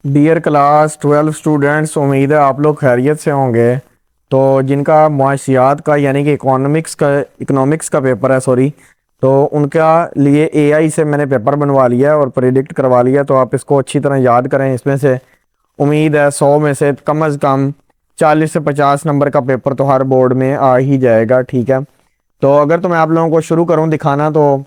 Dear class 12 students, امید ہے آپ لوگ خیریت سے ہوں گے۔ تو جن کا معاشیات کا یعنی کہ اکنامکس کا پیپر ہے، تو ان کا لیے اے آئی سے میں نے پیپر بنوا لیا ہے اور پریڈکٹ کروا لیا، تو آپ اس کو اچھی طرح یاد کریں۔ اس میں سے امید ہے 100 میں سے کم از کم 40 سے 50 نمبر کا پیپر تو ہر بورڈ میں آ ہی جائے گا، ٹھیک ہے؟ تو اگر تو میں آپ لوگوں کو شروع کروں دکھانا، تو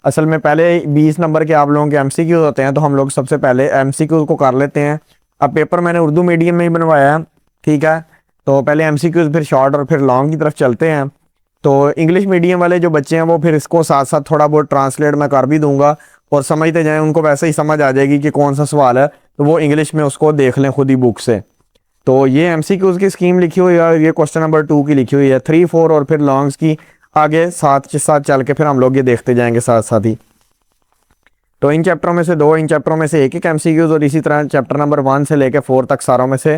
اصل میں پہلے 20 نمبر کے آپ لوگوں کے ایم سی کیوز ہوتے ہیں، تو ہم لوگ سب سے پہلے ایم سی کیوز کو کر لیتے ہیں۔ اب پیپر میں نے اردو میڈیم میں ہی بنوایا ہے، ٹھیک ہے؟ تو پہلے ایم سی کیوز، پھر شارٹ اور پھر لانگ کی طرف چلتے ہیں۔ تو انگلش میڈیم والے جو بچے ہیں وہ پھر اس کو ساتھ ساتھ تھوڑا بہت ٹرانسلیٹ میں کر بھی دوں گا، اور سمجھتے جائیں، ان کو ویسے ہی سمجھ آ جائے گی کہ کون سا سوال ہے، تو وہ انگلش میں اس کو دیکھ لیں خود ہی بک سے۔ تو یہ ایم سی کیوز کی اسکیم لکھی ہوئی ہے، یہ کوسچن نمبر 2 کی لکھی ہوئی ہے، 3 4 اور پھر لانگس کی آگے ساتھ ساتھ چل کے پھر ہم لوگ یہ دیکھتے جائیں گے ساتھ ساتھ ہی۔ تو ان چیپٹروں میں سے 2، ان چیپٹروں میں سے ایک ایم سی کیوز، اور اسی طرح چیپٹر نمبر 1 سے لے کے 4 تک ساروں میں سے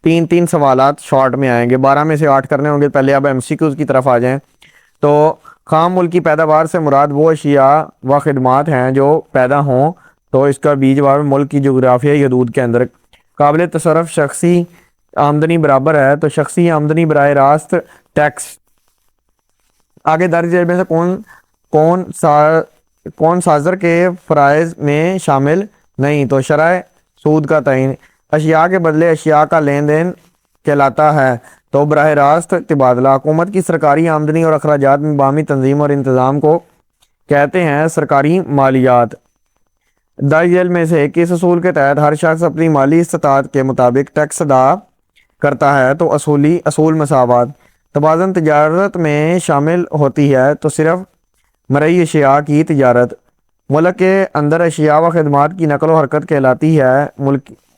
3 سوالات شارٹ میں آئیں گے۔ 12 میں سے 8 کرنے ہوں گے۔ پہلے اب ایم سی کیوز کی طرف آ جائیں۔ تو خام ملکی پیداوار سے مراد وہ اشیاء و خدمات ہیں جو پیدا ہوں تو اس کا بیجوار ملک کی جغرافیائی حدود کے اندر قابل تصرف شخصی آمدنی برابر ہے، تو شخصی آمدنی براہ راست ٹیکس آگے درج ذیل میں سے کون سازر کے فرائض میں شامل نہیں؟ تو شرح سود کا تعین اشیاء کے بدلے اشیاء کا لین دین کہلاتا ہے، تو براہ راست تبادلہ حکومت کی سرکاری آمدنی اور اخراجات میں باہمی تنظیم اور انتظام کو کہتے ہیں سرکاری مالیات۔ درج ذیل میں سے کس اصول کے تحت ہر شخص اپنی مالی استطاعت کے مطابق ٹیکس ادا کرتا ہے؟ تو اصول مساوات۔ توازن تجارت میں شامل ہوتی ہے، تو صرف مرئی اشیاء کی تجارت۔ ملک کے اندر اشیاء و خدمات کی نقل و حرکت کہلاتی ہے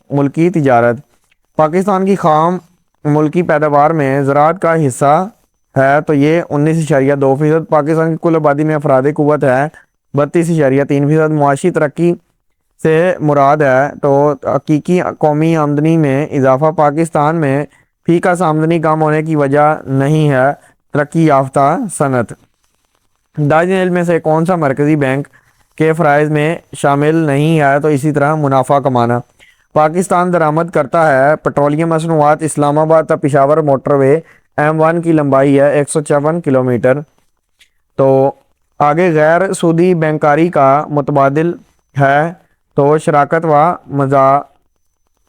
ملکی تجارت۔ پاکستان کی خام ملکی پیداوار میں زراعت کا حصہ ہے، تو یہ 19.2%۔ پاکستان کی کل آبادی میں افراد قوت ہے 32.3%۔ معاشی ترقی سے مراد ہے تو حقیقی قومی آمدنی میں اضافہ۔ پاکستان میں فی کس آمدنی کم ہونے کی وجہ نہیں ہے ترقی یافتہ صنعت۔ درج ذیل میں سے کون سا مرکزی بینک کے فرائض میں شامل نہیں ہے؟ تو اسی طرح منافع کمانا۔ پاکستان درآمد کرتا ہے پیٹرولیم مصنوعات۔ اسلام آباد تا پشاور موٹر وے M1 کی لمبائی ہے 154 کلومیٹر۔ تو آگے غیر سودی بینکاری کا متبادل ہے، تو شراکت و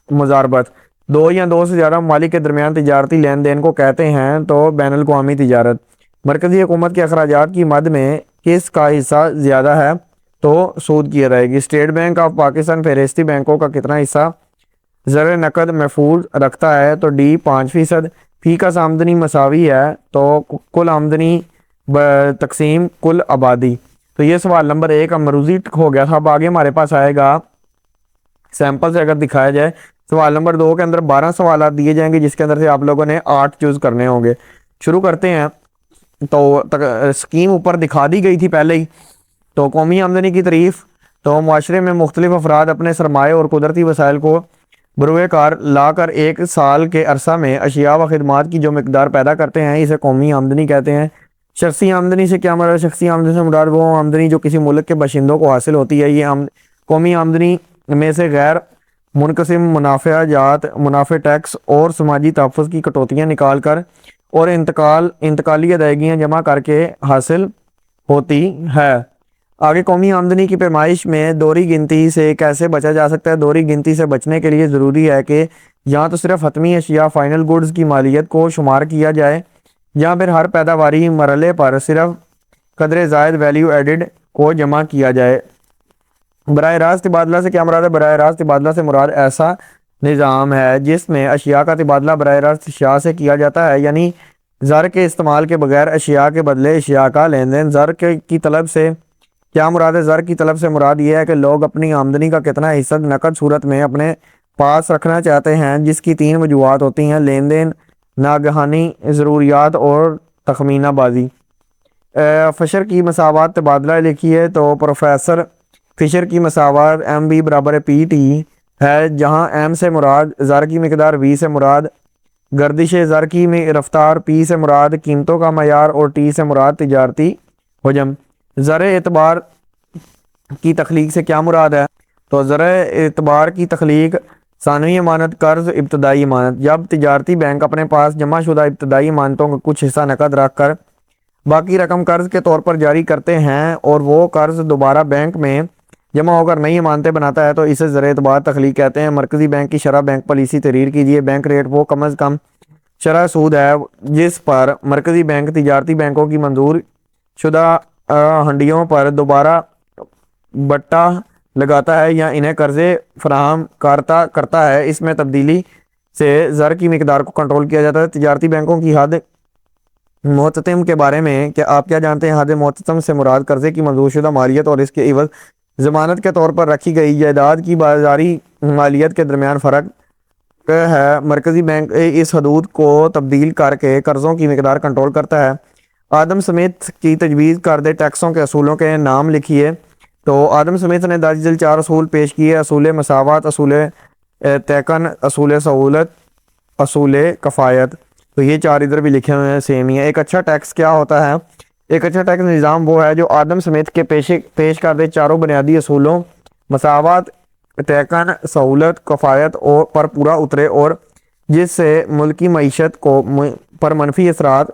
مزاربت۔ دو یا دو سے زیادہ ممالک کے درمیان تجارتی لین دین کو کہتے ہیں تو بین الاقوامی تجارت۔ مرکزی حکومت کے اخراجات کی مد میں کس کا حصہ زیادہ ہے؟ تو سود کی ادائیگی۔ اسٹیٹ بینک آف پاکستان فہرستی بینکوں کا کتنا حصہ زر نقد محفوظ رکھتا ہے؟ تو D 5%۔ فی کس آمدنی مساوی ہے، تو کل آمدنی تقسیم کل آبادی۔ تو یہ سوال نمبر 1 امروزی ہو گیا تھا۔ اب آگے ہمارے پاس آئے گا سیمپل سے اگر دکھایا جائے، سوال نمبر 2 کے اندر 12 سوالات دیے جائیں گے، جس کے اندر سے آپ لوگوں نے 8 چوز کرنے ہوں گے۔ شروع کرتے ہیں۔ تو اسکیم اوپر دکھا دی گئی تھی پہلے ہی۔ تو قومی آمدنی کی تعریف، تو معاشرے میں مختلف افراد اپنے سرمایہ اور قدرتی وسائل کو بروئے کار لا کر ایک سال کے عرصہ میں اشیاء و خدمات کی جو مقدار پیدا کرتے ہیں، اسے قومی آمدنی کہتے ہیں۔ شخصی آمدنی سے کیا مراد؟ شخصی آمدنی سے مراد وہ آمدنی جو کسی ملک کے باشندوں کو حاصل ہوتی ہے۔ یہ قومی آمدنی میں سے غیر منقسم منافع جات، منافع ٹیکس اور سماجی تحفظ کی کٹوتیاں نکال کر اور انتقالی ادائیگیاں جمع کر کے حاصل ہوتی ہے۔ آگے قومی آمدنی کی پیمائش میں دوہری گنتی سے کیسے بچا جا سکتا ہے؟ دوہری گنتی سے بچنے کے لیے ضروری ہے کہ یا تو صرف حتمی اشیاء فائنل گوڈز کی مالیت کو شمار کیا جائے، یا پھر ہر پیداواری مرحلے پر صرف قدر زائد ویلیو ایڈڈ کو جمع کیا جائے۔ براہ راست تبادلہ سے کیا مراد ہے؟ براہ راست تبادلہ سے مراد ایسا نظام ہے جس میں اشیاء کا تبادلہ براہ راست اشیاء سے کیا جاتا ہے، یعنی زر کے استعمال کے بغیر اشیاء کے بدلے اشیاء کا لین دین۔ زر کی طلب سے کیا مراد ہے؟ زر کی طلب سے مراد یہ ہے کہ لوگ اپنی آمدنی کا کتنا حصہ نقد صورت میں اپنے پاس رکھنا چاہتے ہیں، جس کی 3 وجوہات ہوتی ہیں: لین دین، ناگہانی ضروریات اور تخمینہ بازی۔ فشر کی مساوات تبادلہ لکھی ہے، تو پروفیسر فشر کی مساوات MB برابر PT ہے، جہاں M سے مراد زر کی مقدار، V سے مراد گردش زر کی رفتار، P سے مراد قیمتوں کا معیار اور T سے مراد تجارتی حجم۔ زر اعتبار کی تخلیق سے کیا مراد ہے؟ تو زر اعتبار کی تخلیق ثانوی امانت قرض ابتدائی امانت، جب تجارتی بینک اپنے پاس جمع شدہ ابتدائی امانتوں کا کچھ حصہ نقد رکھ کر باقی رقم قرض کے طور پر جاری کرتے ہیں اور وہ قرض دوبارہ بینک میں جمع ہو کر نئی امانتیں بناتا ہے تو اسے زر اعتبار تخلیق کہتے ہیں۔ مرکزی بینک کی شرح بینک پالیسی تحریر کیجیے۔ بینک ریٹ وہ کم از کم شرح سود ہے جس پر مرکزی بینک تجارتی بینکوں کی منظور شدہ ہنڈیوں پر دوبارہ بٹا لگاتا ہے یا انہیں قرضے فراہم کرتا ہے۔ اس میں تبدیلی سے زر کی مقدار کو کنٹرول کیا جاتا ہے۔ تجارتی بینکوں کی حد محتتم کے بارے میں کیا آپ کیا جانتے ہیں؟ حد محتتم سے مراد قرضے کی منظور شدہ مالیت اور اس کے عوض ضمانت کے طور پر رکھی گئی جائیداد کی بازاری مالیت کے درمیان فرق ہے۔ مرکزی بینک اس حدود کو تبدیل کر کے قرضوں کی مقدار کنٹرول کرتا ہے۔ آدم سمتھ کی تجویز کردہ ٹیکسوں کے اصولوں کے نام لکھیے۔ تو آدم سمتھ نے درج ذیل 4 اصول پیش کیے: اصول مساوات، اصول تیقن، اصول سہولت، اصول کفایت۔ تو یہ 4 ادھر بھی لکھے ہوئے ہیں، سیم ہی ہے۔ ایک اچھا ٹیکس کیا ہوتا ہے؟ ایک اچھا ٹیکس نظام وہ ہے جو آدم سمتھ کے پیش کردہ 4 بنیادی اصولوں مساوات، تیقن، سہولت، کفایت پر پورا اترے اور جس سے ملکی معیشت پر منفی اثرات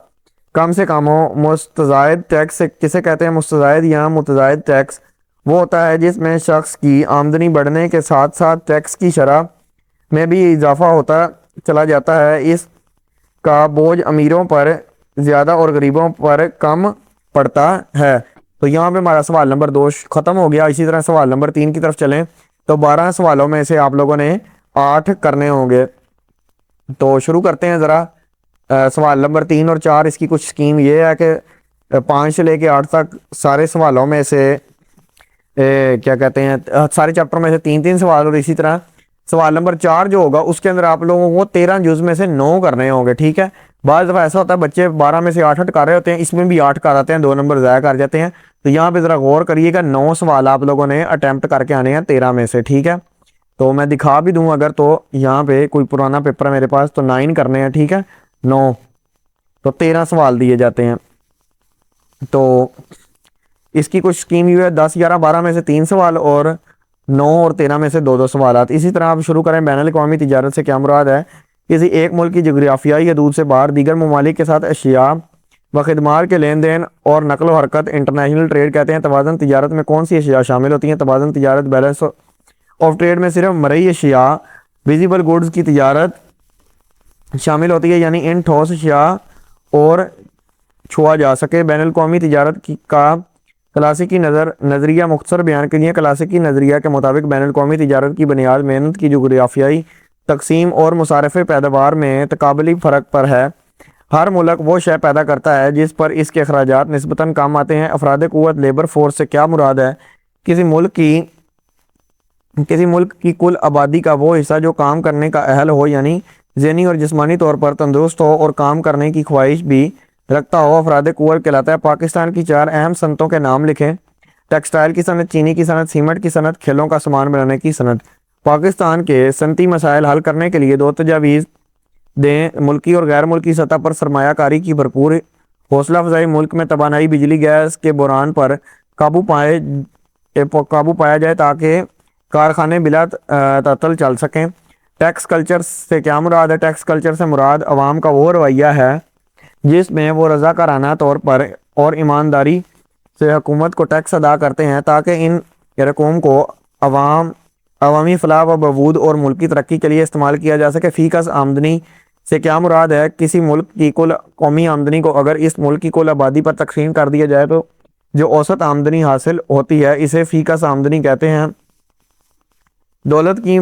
کم سے کم ہو۔ مستزائد ٹیکس کسے کہتے ہیں؟ مستزائد یا متزائد ٹیکس وہ ہوتا ہے جس میں شخص کی آمدنی بڑھنے کے ساتھ ساتھ ٹیکس کی شرح میں بھی اضافہ ہوتا چلا جاتا ہے۔ اس کا بوجھ امیروں پر زیادہ اور غریبوں پر کم پڑتا ہے۔ تو یہاں پہ ہمارا سوال نمبر 2 ختم ہو گیا۔ اسی طرح سوال نمبر 3 کی طرف چلیں تو 12 سوالوں میں سے آپ لوگوں نے 8 کرنے ہوں گے۔ تو شروع کرتے ہیں ذرا۔ سوال نمبر 3 اور 4 اس کی کچھ سکیم یہ ہے کہ 5 سے لے کے 8 تک سارے سوالوں میں سے کیا کہتے ہیں سارے چیپٹر میں سے 3 سوال، اور اسی طرح سوال نمبر 4 جو ہوگا اس کے اندر آپ لوگوں کو 13 جز میں سے 9 کرنے ہوں گے، ٹھیک ہے۔ بعض دفعہ ایسا ہوتا ہے بچے 12 میں سے 8 کر رہے ہوتے ہیں، اس میں بھی 8 کر آتے ہیں، 2 نمبر ضائع کر جاتے ہیں۔ تو یہاں پہ ذرا غور کریے گا، 9 سوال آپ لوگوں نے اٹیمپٹ کر کے آنے ہیں 13 میں سے، ٹھیک ہے۔ تو میں دکھا بھی دوں اگر، تو یہاں پہ کوئی پرانا پیپر ہے میرے پاس، تو 9 کرنے ہیں، ٹھیک ہے، 9 تو 13 سوال دیے جاتے ہیں۔ تو اس کی کچھ سکیم یہ ہے 10 11 12 میں سے 3 سوال اور 9 اور 13 میں سے 2 سوالات۔ اسی طرح آپ شروع کریں۔ بین الاقوامی تجارت سے کیا مراد ہے؟ کسی ایک ملک کی جغرافیائی حدود سے باہر دیگر ممالک کے ساتھ اشیاء و خدمات کے لین دین اور نقل و حرکت انٹرنیشنل ٹریڈ کہتے ہیں۔ توازن تجارت میں کون سی اشیاء شامل ہوتی ہیں؟ توازن تجارت بیلنس آف ٹریڈ میں صرف مرئی اشیاء ویزیبل گوڈز کی تجارت شامل ہوتی ہے، یعنی ان ٹھوس اشیاء اور چھوا جا سکے۔ بین الاقوامی تجارت کا کلاسیکی نظریہ مختصر بیان کیجیے۔ کلاسیکی نظریہ کے مطابق بین الاقوامی تجارت کی بنیاد محنت کی جغرافیائی تقسیم اور مصارف پیداوار میں تقابلی فرق پر ہے۔ ہر ملک وہ شے پیدا کرتا ہے جس پر اس کے اخراجات نسبتاً کم آتے ہیں۔ افراد قوت لیبر فورس سے کیا مراد ہے؟ کسی ملک کی کل آبادی کا وہ حصہ جو کام کرنے کا اہل ہو، یعنی ذہنی اور جسمانی طور پر تندرست ہو اور کام کرنے کی خواہش بھی رکھتا ہو، افراد قوت کہلاتا ہے۔ پاکستان کی 4 اہم صنعتوں کے نام لکھیں۔ ٹیکسٹائل کی صنعت، چینی کی صنعت، سیمنٹ کی صنعت، کھیلوں کا سامان بنانے کی صنعت۔ پاکستان کے صنعتی مسائل حل کرنے کے لیے 2 تجاویز دیں۔ ملکی اور غیر ملکی سطح پر سرمایہ کاری کی بھرپور حوصلہ افزائی، ملک میں توانائی بجلی گیس کے بحران پر قابو پایا جائے تاکہ کارخانے بلا تعطل چل سکیں۔ ٹیکس کلچر سے کیا مراد ہے؟ ٹیکس کلچر سے مراد عوام کا وہ رویہ ہے جس میں وہ رضاکارانہ طور پر اور ایمانداری سے حکومت کو ٹیکس ادا کرتے ہیں تاکہ ان رقوم کو عوامی فلاح و بہبود اور ملکی ترقی کے لیے استعمال کیا جا سکے۔ فی کس آمدنی سے کیا مراد ہے؟ کسی ملک کی کل قومی آمدنی کو اگر اس ملک کی کل آبادی پر تقسیم کر دیا جائے تو جو اوسط آمدنی حاصل ہوتی ہے اسے فی کس آمدنی کہتے ہیں۔ دولت کی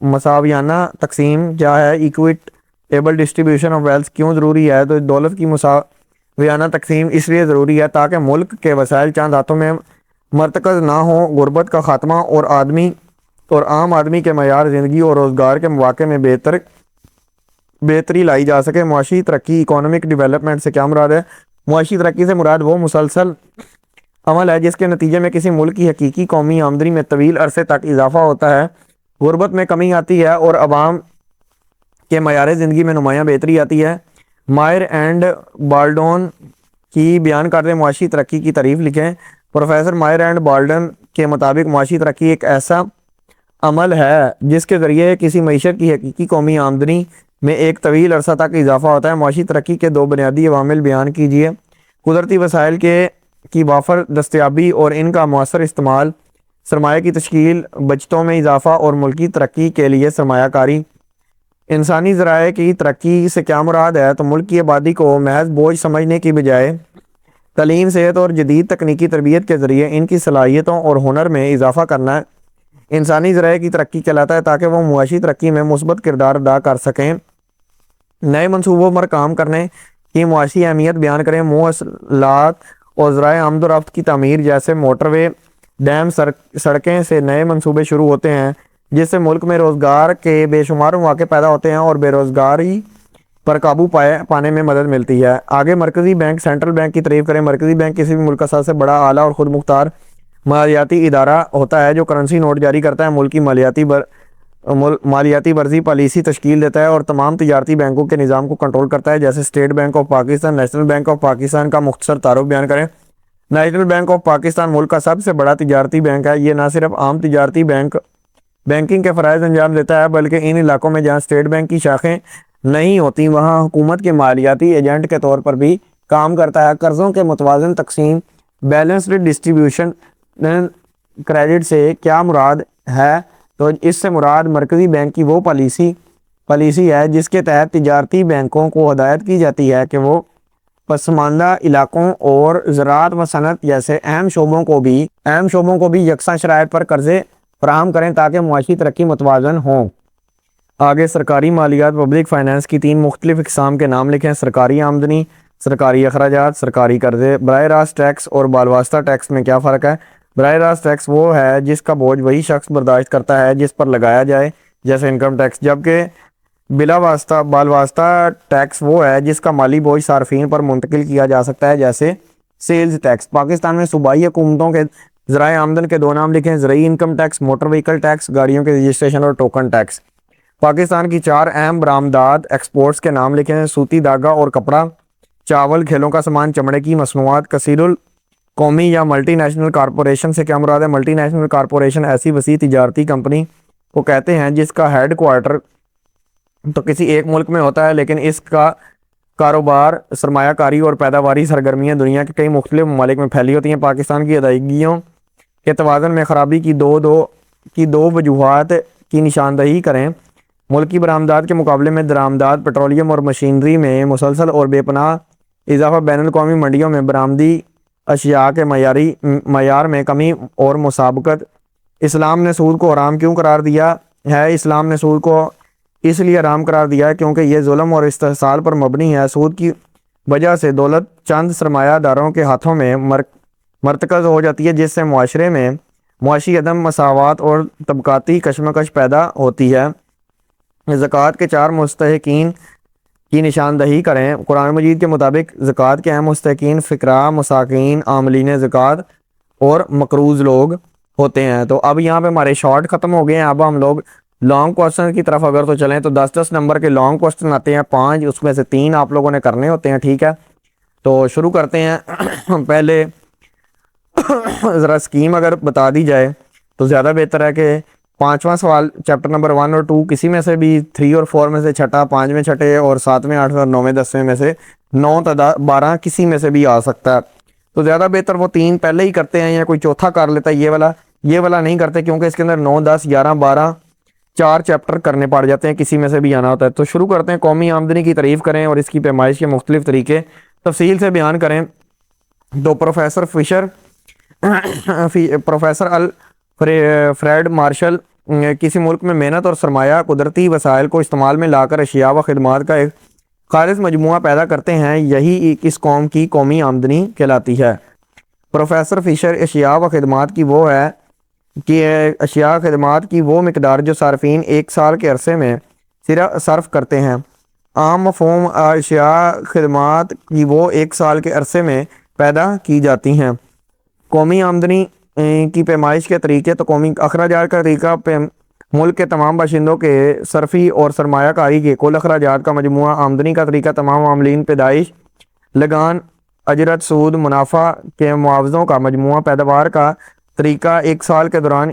مساویانہ تقسیم کیا ہے؟ ایکویٹیبل ڈسٹریبیوشن آف ویلتھ کیوں ضروری ہے؟ تو دولت کی مساویانہ تقسیم اس لیے ضروری ہے تاکہ ملک کے وسائل چند ہاتھوں میں مرتکز نہ ہوں، غربت کا خاتمہ اور عام آدمی کے معیار زندگی اور روزگار کے مواقع میں بہتری لائی جا سکے۔ معاشی ترقی، اکانومک ڈیولپمنٹ سے کیا مراد ہے؟ معاشی ترقی سے مراد وہ مسلسل عمل ہے جس کے نتیجے میں کسی ملک کی حقیقی قومی آمدنی میں طویل عرصے تک اضافہ ہوتا ہے، غربت میں کمی آتی ہے اور عوام کے معیار زندگی میں نمایاں بہتری آتی ہے۔ مائر اینڈ بالڈون کی بیان کردہ معاشی ترقی کی تعریف لکھیں۔ پروفیسر مائر اینڈ بالڈن کے مطابق معاشی ترقی ایک ایسا عمل ہے جس کے ذریعے کسی معیشت کی حقیقی قومی آمدنی میں ایک طویل عرصہ تک اضافہ ہوتا ہے۔ معاشی ترقی کے دو بنیادی عوامل بیان کیجیے۔ قدرتی وسائل کی وافر دستیابی اور ان کا مؤثر استعمال، سرمایہ کی تشکیل، بچتوں میں اضافہ اور ملکی ترقی کے لیے سرمایہ کاری۔ انسانی ذرائع کی ترقی سے کیا مراد ہے؟ تو ملک کی آبادی کو محض بوجھ سمجھنے کی بجائے تعلیم، صحت اور جدید تکنیکی تربیت کے ذریعے ان کی صلاحیتوں اور ہنر میں اضافہ کرنا ہے۔ انسانی ذرائع کی ترقی کہلاتا ہے تاکہ وہ معاشی ترقی میں مثبت کردار ادا کر سکیں، نئے منصوبوں پر کام کرنے کی معاشی اہمیت بیان کریں۔ مواصلات اور ذرائع آمد و رفت کی تعمیر جیسے موٹر وے، ڈیم، سڑکیں سے نئے منصوبے شروع ہوتے ہیں جس سے ملک میں روزگار کے بے شمار مواقع پیدا ہوتے ہیں اور بے روزگاری پر قابو پانے میں مدد ملتی ہے۔ آگے مرکزی بینک، سینٹرل بینک کی تعریف کریں۔ مرکزی بینک کسی بھی ملک کا سب سے بڑا اعلیٰ اور خود مختار مالیاتی ادارہ ہوتا ہے جو کرنسی نوٹ جاری کرتا ہے، ملکی مالیاتی ورزی پالیسی تشکیل دیتا ہے اور تمام تجارتی بینکوں کے نظام کو کنٹرول کرتا ہے، جیسے state bank of Pakistan. National bank of Pakistan کا مختصر تعارف بیان کریں۔ نیشنل بینک آف پاکستان ملک کا سب سے بڑا تجارتی بینک ہے۔ یہ نہ صرف عام تجارتی بینکنگ کے فرائض انجام دیتا ہے بلکہ ان علاقوں میں جہاں اسٹیٹ بینک کی شاخیں نہیں ہوتی وہاں حکومت کے مالیاتی ایجنٹ کے طور پر بھی کام کرتا ہے۔ قرضوں کے متوازن تقسیم، بیلنسڈ ڈسٹریبیوشن، کریڈٹ سے کیا مراد ہے؟ تو اس سے مراد مرکزی بینک کی وہ پالیسی ہے جس کے تحت تجارتی بینکوں کو ہدایت کی جاتی ہے کہ وہ پسماندہ علاقوں اور زراعت و صنعت جیسے اہم شعبوں کو بھی یکساں شرائط پر قرضے فراہم کریں تاکہ معاشی ترقی متوازن ہوں۔ آگے سرکاری مالیات، پبلک فائنانس کی تین مختلف اقسام کے نام لکھیں۔ سرکاری آمدنی، سرکاری اخراجات، سرکاری قرضے۔ براہ راست ٹیکس اور بالواسطہ ٹیکس میں کیا فرق ہے؟ براہ راست ٹیکس وہ ہے جس کا بوجھ وہی شخص برداشت کرتا ہے جس پر لگایا جائے، جیسے انکم ٹیکس، جبکہ بالواسطہ ٹیکس وہ ہے جس کا مالی بوجھ صارفین پر منتقل کیا جا سکتا ہے، جیسے سیلز ٹیکس۔ پاکستان میں صوبائی حکومتوں کے ذرائع آمدن کے دو نام لکھیں۔ زرعی income tax, motor vehicle tax, گاڑیوں کے رجسٹریشن اور ٹوکن ٹیکس۔ پاکستان کی چار اہم برآمدات ایکسپورٹس کے نام لکھیں۔ سوتی دھاگا اور کپڑا، چاول، کھیلوں کا سامان، چمڑے کی مصنوعات۔ کثیر القومی یا ملٹی نیشنل کارپوریشن سے کیا مراد ہے؟ ملٹی نیشنل کارپوریشن ایسی وسیع تجارتی کمپنی کو کہتے ہیں جس کا ہیڈ کوارٹر تو کسی ایک ملک میں ہوتا ہے لیکن اس کا کاروبار، سرمایہ کاری اور پیداواری سرگرمیاں دنیا کے کئی مختلف ممالک میں پھیلی ہوتی ہیں۔ پاکستان کی ادائیگیوں کے توازن میں خرابی کی دو وجوہات کی نشاندہی کریں۔ ملکی برآمدات کے مقابلے میں درآمدات، پیٹرولیم اور مشینری میں مسلسل اور بے پناہ اضافہ، بین الاقوامی منڈیوں میں برآمدی اشیاء کے معیار میں کمی اور مسابقت۔ اسلام نے سود کو حرام کیوں قرار دیا ہے؟ اسلام نے سود کو اس لیے حرام قرار دیا ہے کیونکہ یہ ظلم اور استحصال پر مبنی ہے۔ سود کی وجہ سے دولت چند سرمایہ داروں کے ہاتھوں میں مرتکز ہو جاتی ہے جس سے معاشرے میں معاشی عدم مساوات اور طبقاتی کشمکش پیدا ہوتی ہے۔ زکوٰۃ کے چار مستحقین کی نشاندہی کریں۔ قرآن مجید کے مطابق زکوٰۃ کے اہم مستحقین فقراء، مساکین، عاملین زکوٰۃ اور مقروض لوگ ہوتے ہیں۔ تو اب یہاں پہ ہمارے شارٹ ختم ہو گئے ہیں۔ اب ہم لوگ لانگ کوسچن کی طرف اگر تو چلیں تو 10 نمبر کے لانگ کوسچن آتے ہیں 5، اس میں سے 3 آپ لوگوں نے کرنے ہوتے ہیں، ٹھیک ہے؟ تو شروع کرتے ہیں۔ پہلے ذرا اسکیم اگر بتا دی جائے تو زیادہ بہتر ہے کہ 5واں سوال چیپٹر نمبر 1 اور 2 کسی میں سے بھی 3 اور 4 میں سے چھٹا، 5ویں چھٹے اور 7ویں 8ویں اور 9ویں 10ویں میں سے 9 12 کسی میں سے بھی آ سکتا ہے۔ تو زیادہ بہتر وہ 3 پہلے ہی کرتے ہیں یا کوئی چوتھا کر لیتا ہے، یہ والا نہیں کرتے کیونکہ اس کے اندر 9 10 11 12 4 چیپٹر کرنے پڑ جاتے ہیں، کسی میں سے بھی آنا ہوتا ہے۔ تو شروع کرتے ہیں۔ قومی آمدنی کی تعریف کریں اور اس کی پیمائش کے مختلف طریقے تفصیل سے بیان کریں۔ تو پروفیسر الفریڈ مارشل کسی ملک میں محنت اور سرمایہ قدرتی وسائل کو استعمال میں لا کر اشیاء و خدمات کا ایک خالص مجموعہ پیدا کرتے ہیں، یہی اس قوم کی قومی آمدنی کہلاتی ہے۔ پروفیسر فشر اشیاء و خدمات کی وہ مقدار جو صارفین ایک سال کے عرصے میں صرف کرتے ہیں۔ عام مفہوم اشیاء خدمات کی وہ ایک سال کے عرصے میں پیدا کی جاتی ہیں۔ قومی آمدنی کی پیمائش کے طریقے۔ تو قومی اخراجات کا طریقہ ملک کے تمام باشندوں کے صرفی اور سرمایہ کاری کے کل اخراجات کا مجموعہ۔ آمدنی کا طریقہ تمام عاملین، پیدائش، لگان، اجرت، سود، منافع کے معاوضوں کا مجموعہ۔ پیداوار کا طریقہ ایک سال کے دوران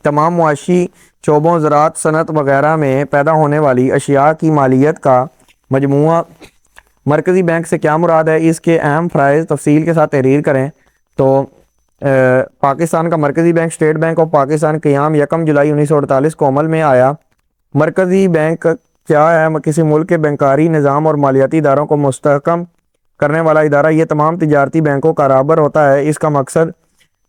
تمام معاشی شعبوں زراعت صنعت وغیرہ میں پیدا ہونے والی اشیاء کی مالیت کا مجموعہ مرکزی بینک سے کیا مراد ہے، اس کے اہم فرائض تفصیل کے ساتھ تحریر کریں۔ تو پاکستان کا مرکزی bank state bank of Pakistan قیام 1 جولائی 1948 کو عمل میں آیا۔ مرکزی بینک کیا ہے؟ کسی ملک کے بینکاری نظام اور مالیاتی اداروں کو مستحکم کرنے والا ادارہ۔ یہ تمام تجارتی بینکوں کا رہبر ہوتا ہے۔ اس کا مقصد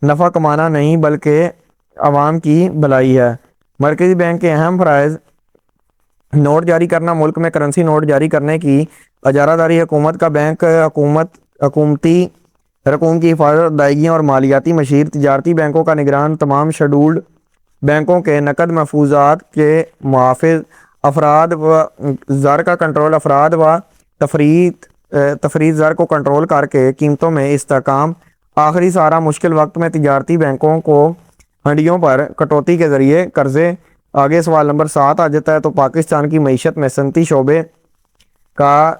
نفع کمانا نہیں بلکہ عوام کی بھلائی ہے۔ مرکزی بینک کے اہم فرائض: نوٹ جاری کرنا، ملک میں کرنسی نوٹ جاری کرنے کی اجارہ داری۔ حکومت کا بینک حکومتی رقوم کی حفاظت، ادائیگیاں اور مالیاتی مشیر۔ تجارتی بینکوں کا نگران، تمام شیڈولڈ بینکوں کے نقد محفوظات کے محافظ۔ افراد و زر کا کنٹرول، افراد و تفریط زر کو کنٹرول کر کے قیمتوں میں استحکام۔ آخری سہارا، مشکل وقت میں تجارتی بینکوں کو ہنڈیوں پر کٹوتی کے ذریعے قرضے۔ آگے سوال نمبر 7 آ جاتا ہے۔ تو پاکستان کی معیشت میں صنعتی شعبے کا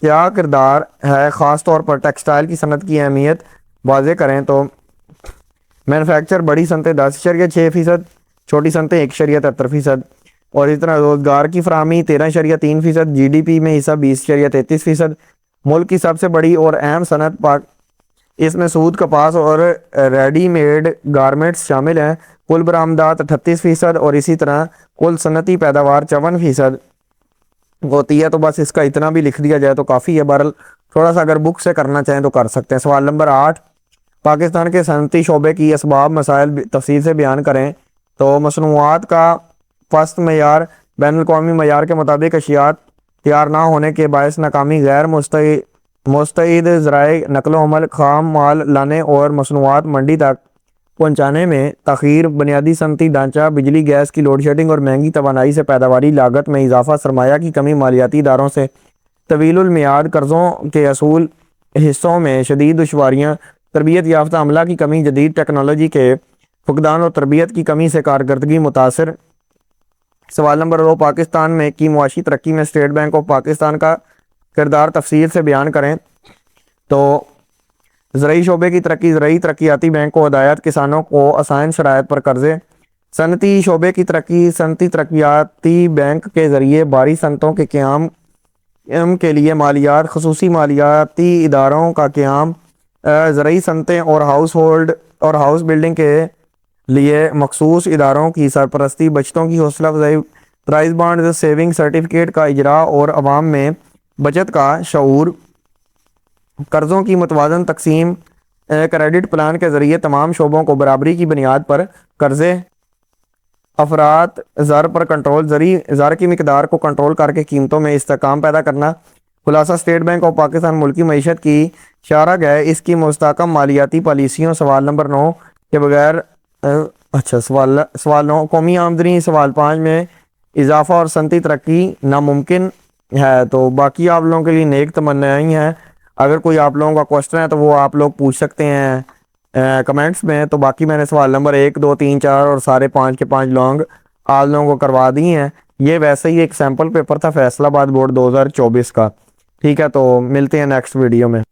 کیا کردار ہے، خاص طور پر ٹیکسٹائل کی صنعت کی اہمیت واضح کریں۔ تو مینوفیکچر بڑی صنعتیں 10.6%، چھوٹی صنعتیں 1.73%، اور اس طرح روزگار کی فراہمی 13.3%، جی ڈی پی میں حصہ 20.33%۔ ملک کی سب سے بڑی اور اہم صنعت اس میں سود، کپاس اور ریڈی میڈ گارمنٹس شامل ہیں۔ کل برآمدات 38%، اور اسی طرح کل صنعتی پیداوار 54% ہوتی ہے۔ تو بس اس کا اتنا بھی لکھ دیا جائے تو کافی ہے، بہرحال تھوڑا سا اگر بک سے کرنا چاہیں تو کر سکتے ہیں۔ سوال نمبر 8، پاکستان کے صنعتی شعبے کی اسباب مسائل تفصیل سے بیان کریں۔ تو مصنوعات کا پست معیار، بین الاقوامی معیار کے مطابق اشیاء تیار نہ ہونے کے باعث ناکامی، غیر مستعد ذرائع نقل و حمل، خام مال لانے اور مصنوعات منڈی تک پہنچانے میں تاخیر، بنیادی صنعتی ڈھانچہ، بجلی گیس کی لوڈ شیڈنگ اور مہنگی توانائی سے پیداواری لاگت میں اضافہ، سرمایہ کی کمی، مالیاتی اداروں سے طویل المیعاد قرضوں کے اصول حصوں میں شدید دشواریاں، تربیت یافتہ عملہ کی کمی، جدید ٹیکنالوجی کے فقدان اور تربیت کی کمی سے کارکردگی متاثر۔ سوال نمبر 2، پاکستان میں کی معاشی ترقی میں اسٹیٹ بینک آف پاکستان کا کردار تفصیل سے بیان کریں۔ تو زرعی شعبے کی ترقی، زرعی ترقیاتی بینک کو ہدایت، کسانوں کو آسان شرائط پر قرضے۔ صنعتی شعبے کی ترقی، صنعتی ترقیاتی بینک کے ذریعے بھاری صنعتوں کے قیام کے لیے مالیات، خصوصی مالیاتی اداروں کا قیام، زرعی صنعتیں اور ہاؤس بلڈنگ کے لیے مخصوص اداروں کی سرپرستی، بچتوں کی حوصلہ افزائی، پرائز بانڈ سیونگ سرٹیفکیٹ کا اجرا اور عوام میں بچت کا شعور، قرضوں کی متوازن تقسیم، کریڈٹ پلان کے ذریعے تمام شعبوں کو برابری کی بنیاد پر قرضے، افراط زر پر کنٹرول، زر کی مقدار کو کنٹرول کر کے قیمتوں میں استحکام پیدا کرنا۔ خلاصہ، اسٹیٹ بینک آف پاکستان ملکی معیشت کی شارہ ہے اس کی مستحکم مالیاتی پالیسیوں۔ سوال نمبر 9 کے بغیر سوال 9، قومی آمدنی سوال 5 میں اضافہ اور صنعتی ترقی ناممکن ہے۔ تو باقی آپ لوگوں کے لیے نیک تمنائیں ہیں، اگر کوئی آپ لوگوں کا کوشچن ہے تو وہ آپ لوگ پوچھ سکتے ہیں کمنٹس میں۔ تو باقی میں نے سوال نمبر 1 2 3 4 اور سارے 5 کے 5 لانگ آپ لوگوں کو کروا دی ہیں۔ یہ ویسے ہی ایک سیمپل پیپر تھا فیصل آباد بورڈ 2024 کا۔ ٹھیک ہے، تو ملتے ہیں نیکسٹ ویڈیو میں۔